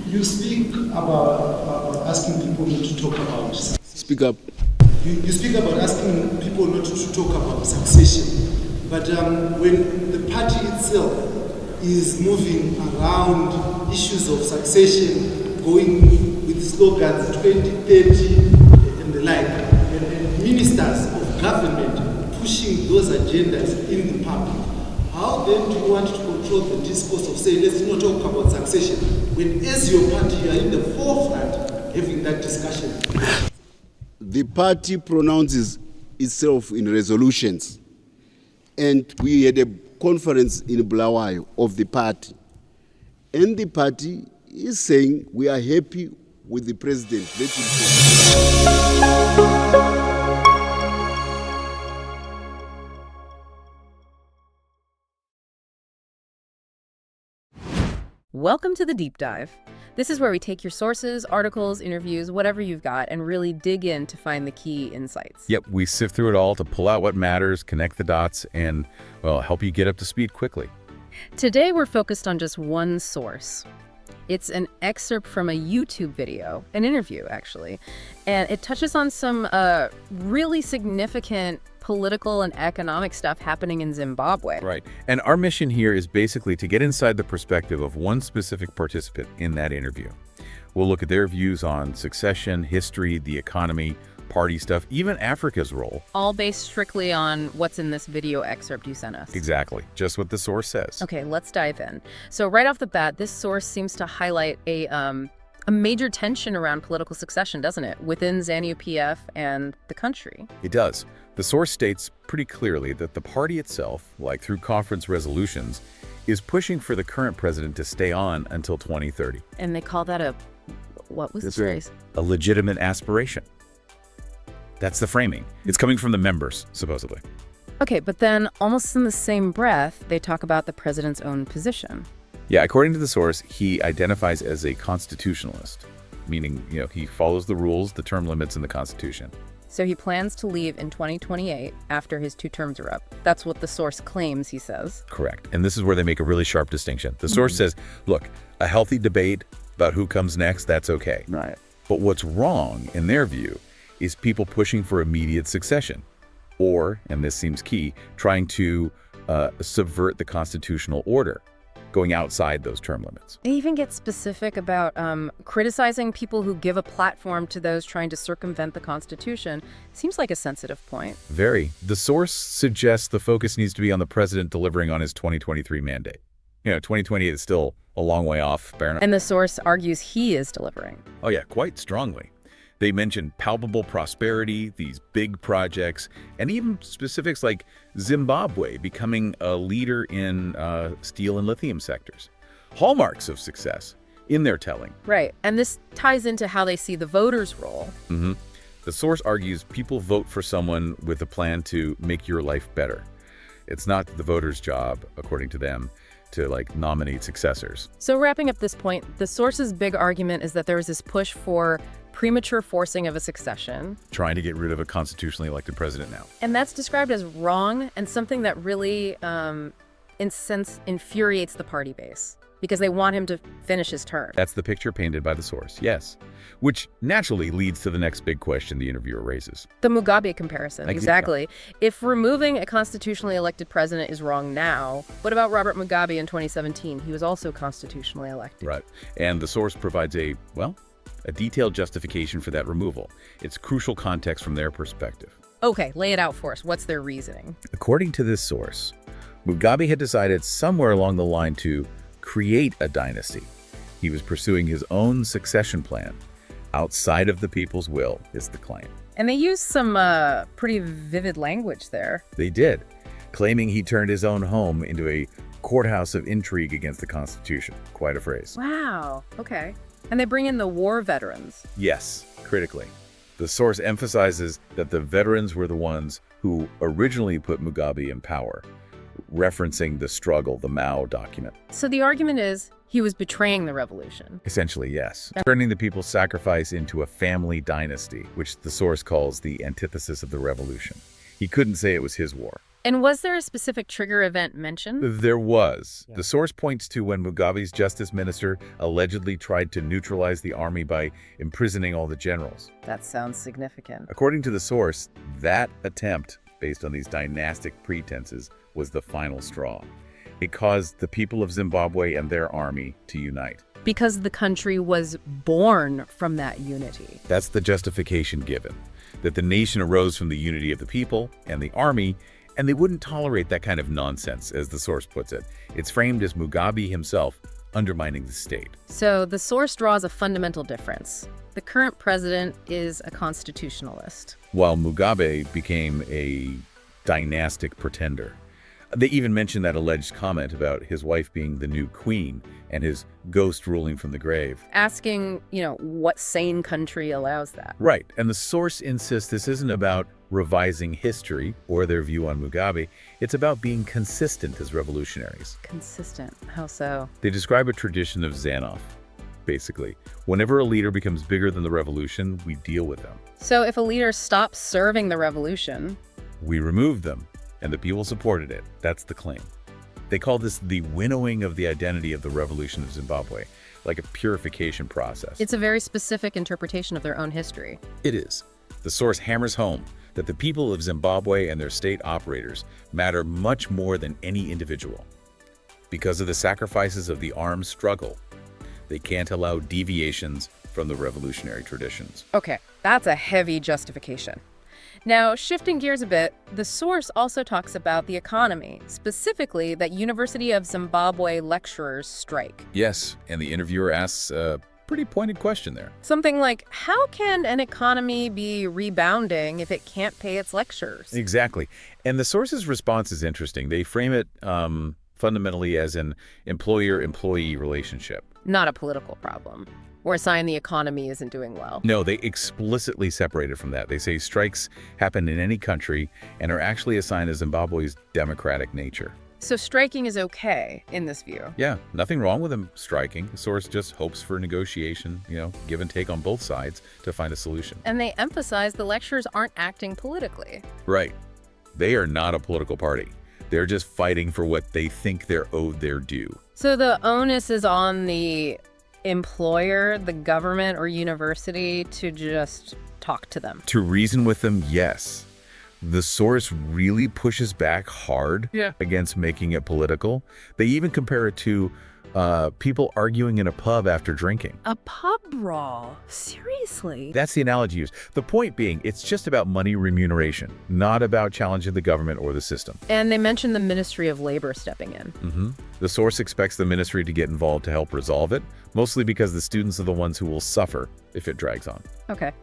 You speak about asking people not to talk about succession. Speak up. You speak about asking people not to talk about succession, but when the party itself is moving around issues of succession, going with slogans 2030 and the like, and ministers of government pushing those agendas in the public, how then do you want to control the discourse of saying, let's not talk about succession, when as your party you are in the forefront having that discussion? The party pronounces itself in resolutions. And we had a conference in Bulawayo of the party. And the party is saying we are happy with the president. Let him talk. Welcome to the Deep Dive. This is where we take your sources, articles, interviews, whatever you've got, and really dig in to find the key insights. Yep, we sift through it all to pull out what matters, connect the dots, and, well, help you get up to speed quickly. Today, we're focused on just one source. It's an excerpt from a YouTube video, an interview, actually, and it touches on some really significant political and economic stuff happening in Zimbabwe. Right. And our mission here is basically to get inside the perspective of one specific participant in that interview. We'll look at their views on succession, history, the economy, party stuff, even Africa's role. All based strictly on what's in this video excerpt you sent us. Exactly. Just what the source says. Okay, let's dive in. So right off the bat, this source seems to highlight a major tension around political succession, doesn't it, within ZANU-PF and the country? It does. The source states pretty clearly that the party itself, like through conference resolutions, is pushing for the current president to stay on until 2030. And they call that what was the phrase? A legitimate aspiration. That's the framing. It's coming from the members, supposedly. Okay, but then almost in the same breath, they talk about the president's own position. Yeah, according to the source, he identifies as a constitutionalist, meaning, he follows the rules, the term limits in the Constitution. So he plans to leave in 2028 after his 2 terms are up. That's what the source claims, he says. Correct. And this is where they make a really sharp distinction. The source says, look, a healthy debate about who comes next, that's okay. Right. But what's wrong, in their view, is people pushing for immediate succession. Or, and this seems key, trying to subvert the constitutional order, going outside those term limits. They even get specific about criticizing people who give a platform to those trying to circumvent the Constitution. Seems like a sensitive point. Very. The source suggests the focus needs to be on the president delivering on his 2023 mandate. 2028 is still a long way off. Fair enough. And the source argues he is delivering. Oh yeah, quite strongly. They mention palpable prosperity, these big projects, and even specifics like Zimbabwe becoming a leader in steel and lithium sectors. Hallmarks of success in their telling. Right, and this ties into how they see the voters' role. Mm-hmm. The source argues people vote for someone with a plan to make your life better. It's not the voters' job, according to them, to nominate successors. So wrapping up this point, the source's big argument is that there is this push for premature forcing of a succession. Trying to get rid of a constitutionally elected president now. And that's described as wrong and something that really, in a sense, infuriates the party base because they want him to finish his term. That's the picture painted by the source, yes. Which naturally leads to the next big question the interviewer raises. The Mugabe comparison, exactly. If removing a constitutionally elected president is wrong now, what about Robert Mugabe in 2017? He was also constitutionally elected. Right. And the source provides a detailed justification for that removal. It's crucial context from their perspective. Okay, lay it out for us. What's their reasoning? According to this source, Mugabe had decided somewhere along the line to create a dynasty. He was pursuing his own succession plan outside of the people's will, is the claim. And they used some pretty vivid language there. They did, claiming he turned his own home into a courthouse of intrigue against the Constitution. Quite a phrase. Wow, okay. And they bring in the war veterans. Yes, critically. The source emphasizes that the veterans were the ones who originally put Mugabe in power, referencing the struggle, the Mao document. So the argument is he was betraying the revolution. Essentially, yes. Turning the people's sacrifice into a family dynasty, which the source calls the antithesis of the revolution. He couldn't say it was his war. And was there a specific trigger event mentioned? There was. The source points to when Mugabe's justice minister allegedly tried to neutralize the army by imprisoning all the generals. That sounds significant. According to the source, that attempt, based on these dynastic pretenses, was the final straw. It caused the people of Zimbabwe and their army to unite. Because the country was born from that unity. That's the justification given, that the nation arose from the unity of the people and the army, and they wouldn't tolerate that kind of nonsense, as the source puts it. It's framed as Mugabe himself undermining the state. So the source draws a fundamental difference. The current president is a constitutionalist. While Mugabe became a dynastic pretender. They even mentioned that alleged comment about his wife being the new queen and his ghost ruling from the grave. Asking, what sane country allows that? Right, and the source insists this isn't about revising history or their view on Mugabe. It's about being consistent as revolutionaries. Consistent? How so? They describe a tradition of ZANU-PF, basically. Whenever a leader becomes bigger than the revolution, we deal with them. So if a leader stops serving the revolution, we removed them, and the people supported it. That's the claim. They call this the winnowing of the identity of the revolution of Zimbabwe, like a purification process. It's a very specific interpretation of their own history. It is. The source hammers home that the people of Zimbabwe and their state operators matter much more than any individual. Because of the sacrifices of the armed struggle, they can't allow deviations from the revolutionary traditions. Okay, that's a heavy justification. Now, shifting gears a bit, the source also talks about the economy, specifically that University of Zimbabwe lecturers strike. Yes, and the interviewer asks a pretty pointed question there. Something like, how can an economy be rebounding if it can't pay its lecturers? Exactly. And the source's response is interesting. They frame it fundamentally as an employer-employee relationship. Not a political problem. Or a sign the economy isn't doing well. No, they explicitly separate it from that. They say strikes happen in any country and are actually a sign of Zimbabwe's democratic nature. So striking is okay in this view? Yeah, nothing wrong with them striking. The source just hopes for negotiation, give and take on both sides to find a solution. And they emphasize the lecturers aren't acting politically. Right. They are not a political party. They're just fighting for what they think they're owed their due. So the onus is on the employer, the government, or university to just talk to them? To reason with them, yes. The source really pushes back hard against making it political. They even compare it to people arguing in a pub after drinking. A pub brawl? Seriously? That's the analogy used. The point being, it's just about money remuneration, not about challenging the government or the system. And they mentioned the Ministry of Labor stepping in. The source expects the ministry to get involved to help resolve it, mostly because the students are the ones who will suffer if it drags on. Okay.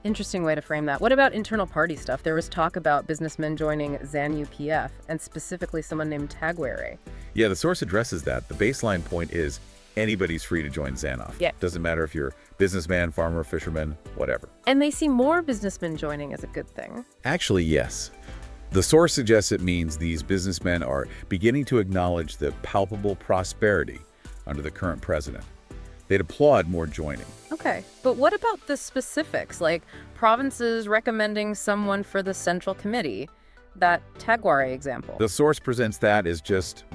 Interesting way to frame that. What about internal party stuff? There was talk about businessmen joining ZANU-PF, and specifically someone named Tagwere. Yeah, the source addresses that. The baseline point is anybody's free to join ZANU-PF. Yeah. Doesn't matter if you're businessman, farmer, fisherman, whatever. And they see more businessmen joining as a good thing. Actually, yes. The source suggests it means these businessmen are beginning to acknowledge the palpable prosperity under the current president. They'd applaud more joining. Okay, but what about the specifics, like provinces recommending someone for the central committee? That Tagwere example. The source presents that as just,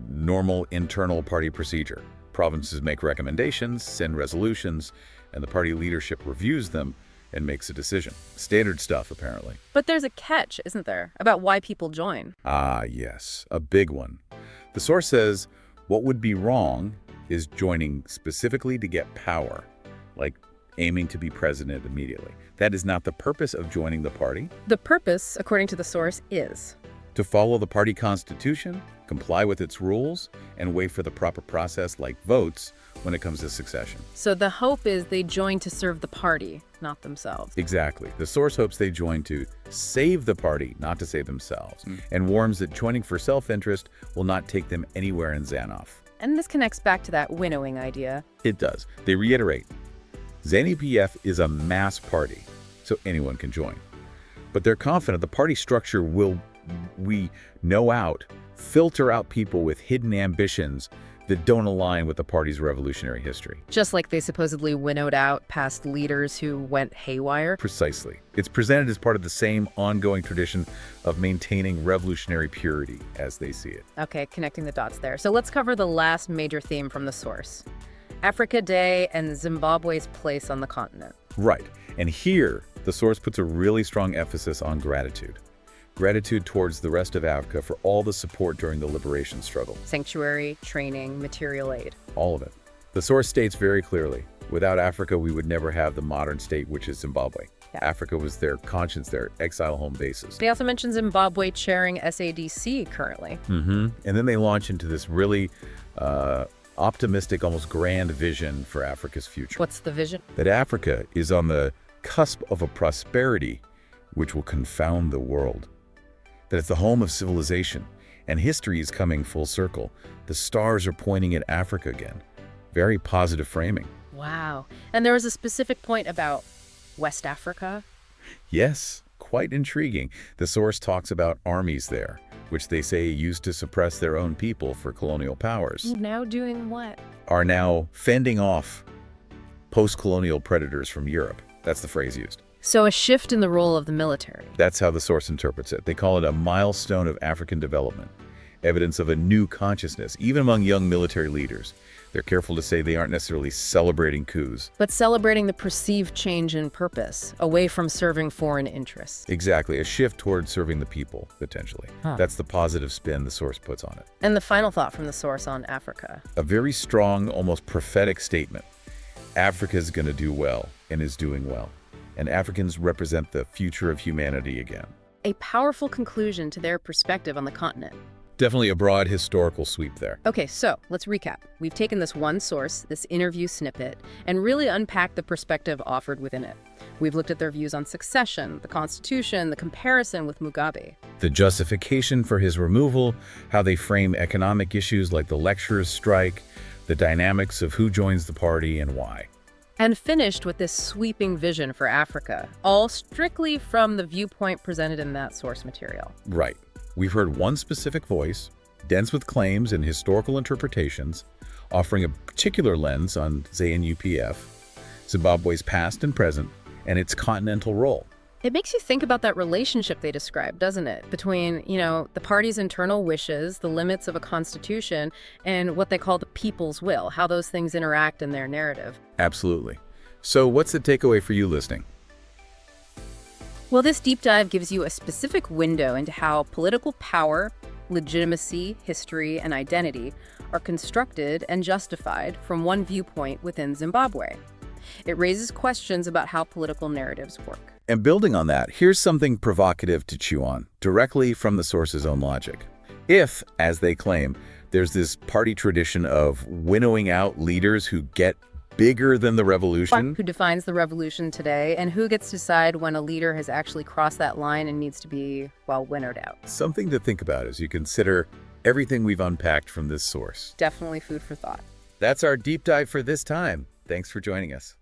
normal internal party procedure. Provinces make recommendations, send resolutions, and the party leadership reviews them and makes a decision. Standard stuff, apparently. But there's a catch, isn't there, about why people join? Ah, yes, a big one. The source says what would be wrong is joining specifically to get power, like aiming to be president immediately. That is not the purpose of joining the party. The purpose, according to the source, is to follow the party constitution, comply with its rules, and wait for the proper process like votes when it comes to succession. So the hope is they join to serve the party, not themselves. Exactly. The source hopes they join to save the party, not to save themselves, and warns that joining for self-interest will not take them anywhere in ZANU-PF. And this connects back to that winnowing idea. It does. They reiterate, ZANU-PF is a mass party, so anyone can join. But they're confident the party structure will, filter out people with hidden ambitions that don't align with the party's revolutionary history. Just like they supposedly winnowed out past leaders who went haywire? Precisely. It's presented as part of the same ongoing tradition of maintaining revolutionary purity as they see it. Okay, connecting the dots there. So let's cover the last major theme from the source. Africa Day and Zimbabwe's place on the continent. Right. And here, the source puts a really strong emphasis on gratitude. Gratitude towards the rest of Africa for all the support during the liberation struggle. Sanctuary, training, material aid. All of it. The source states very clearly, without Africa, we would never have the modern state, which is Zimbabwe. Yeah. Africa was their conscience, their exile home bases. They also mention Zimbabwe chairing SADC currently. And then they launch into this really optimistic, almost grand vision for Africa's future. What's the vision? That Africa is on the cusp of a prosperity which will confound the world. That it's the home of civilization, and history is coming full circle. The stars are pointing at Africa again. Very positive framing. Wow. And there was a specific point about West Africa? Yes, quite intriguing. The source talks about armies there, which they say used to suppress their own people for colonial powers. Now doing what? Are now fending off post-colonial predators from Europe. That's the phrase used. So a shift in the role of the military. That's how the source interprets it. They call it a milestone of African development, evidence of a new consciousness, even among young military leaders. They're careful to say they aren't necessarily celebrating coups. But celebrating the perceived change in purpose, away from serving foreign interests. Exactly, a shift towards serving the people, potentially. That's the positive spin the source puts on it. And the final thought from the source on Africa. A very strong, almost prophetic statement. Africa's going to do well and is doing well. And Africans represent the future of humanity again. A powerful conclusion to their perspective on the continent. Definitely a broad historical sweep there. Okay, so let's recap. We've taken this one source, this interview snippet, and really unpacked the perspective offered within it. We've looked at their views on succession, the Constitution, the comparison with Mugabe. The justification for his removal, how they frame economic issues like the lecturers' strike, the dynamics of who joins the party and why. And finished with this sweeping vision for Africa, all strictly from the viewpoint presented in that source material. Right. We've heard one specific voice, dense with claims and historical interpretations, offering a particular lens on ZANU-PF, Zimbabwe's past and present, and its continental role. It makes you think about that relationship they described, doesn't it? Between, the party's internal wishes, the limits of a constitution, and what they call the people's will, how those things interact in their narrative. Absolutely. So what's the takeaway for you listening? Well, this deep dive gives you a specific window into how political power, legitimacy, history, and identity are constructed and justified from one viewpoint within Zimbabwe. It raises questions about how political narratives work. And building on that, here's something provocative to chew on, directly from the source's own logic. If, as they claim, there's this party tradition of winnowing out leaders who get bigger than the revolution. Who defines the revolution today, and who gets to decide when a leader has actually crossed that line and needs to be, winnowed out? Something to think about as you consider everything we've unpacked from this source. Definitely food for thought. That's our deep dive for this time. Thanks for joining us.